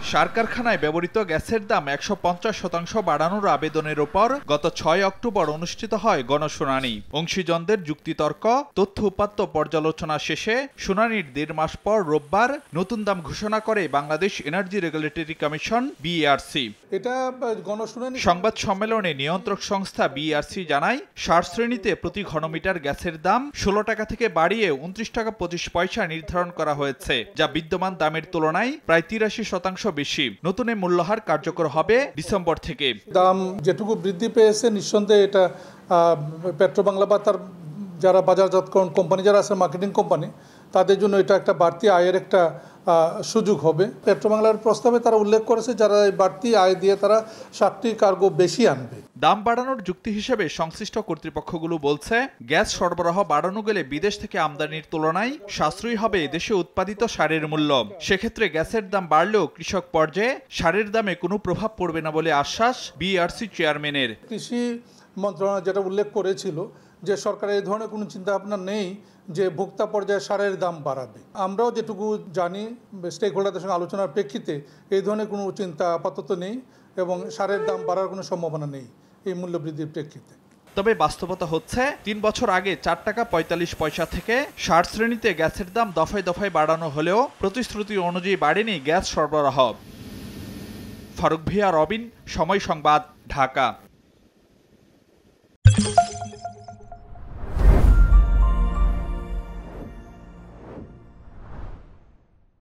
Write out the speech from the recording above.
সার কারখানায় ব্যবহৃত গ্যাসের দাম ১৫০% বাড়ানোর আবেদনের ওপর গত ৬ অক্টোবর অনুষ্ঠিত হয় গণশুনানি। অংশীজনদের যুক্তিতর্ক, তথ্য উপাত্ত পর্যালোচনা শেষে শুনানির ১.৫ মাস পর রোববার নতুন দাম ঘোষণা করে Bangladesh energy regulatory commission (BERC). এটা গণশুনানি সংবাদ সম্মেলনে নিয়ন্ত্রক সংস্থা বিইআরসি জানায়, সার শ্রেণীতে প্রতি ঘনমিটার গ্যাসের দাম ১৬ টাকা থেকে বাড়িয়ে ২৯ টাকা ২৫ পয়সা নির্ধারণ করা হয়েছে, যা বিদ্যমান দামের তুলনায় প্রায় ৮৩% বেশি। নতুন এই মূল্যহার কার্যকর হবে ডিসেম্বর থেকে। দাম যেটুকু বৃদ্ধি পেয়েছে নিঃসন্দেহে এটা পেট্রোবাংলা বা তার যারা বাজারজাতকরণ কোম্পানি যারা আছে, মার্কেটিং কোম্পানি, তাদের জন্য এটা একটা বাড়তি আয়ের একটা সুযোগ হবে। পেট্রোবাংলার প্রস্তাবে তারা উল্লেখ করেছে যারা এই বাড়তি আয় দিয়ে তারা 7টি কার্গো বেশি আনবে। দাম বাড়ানোর যুক্তি হিসেবে সংশ্লিষ্ট কর্তৃপক্ষগুলো বলছে, গ্যাস সরবরাহ বাড়ানো গেলে বিদেশ থেকে আমদানির তুলনায় সাশ্রয়ী হবে দেশে উৎপাদিত সারের মূল্য। সেক্ষেত্রে গ্যাসের দাম বাড়লেও কৃষক পর্যায়ে সারের দামে কোনো প্রভাব পড়বে না বলে আশ্বাস বিইআরসি চেয়ারম্যানের। কৃষি মন্ত্রণালয় যেটা উল্লেখ করেছিল যে সরকারের এই ধরনের কোনো চিন্তাভাবনা নেই যে ভোক্তা পর্যায়ে সারের দাম বাড়াবে। আমরাও যেটুকু জানি স্টেক হোল্ডারদের সঙ্গে আলোচনার প্রেক্ষিতে এই ধরনের কোনো চিন্তা আপাতত নেই এবং সারের দাম বাড়ার কোনো সম্ভাবনা নেই এই মূল্য বৃদ্ধির প্রেক্ষিতে। তবে বাস্তবতা হচ্ছে ৩ বছর আগে ৪ টাকা ৪৫ পয়সা থেকে সার শ্রেণীতে গ্যাসের দাম দফায় দফায় বাড়ানো হলেও প্রতিশ্রুতি অনুযায়ী বাড়েনি গ্যাস সরবরাহ। ফারুক ভিয়া, রবিন, সময় সংবাদ, ঢাকা।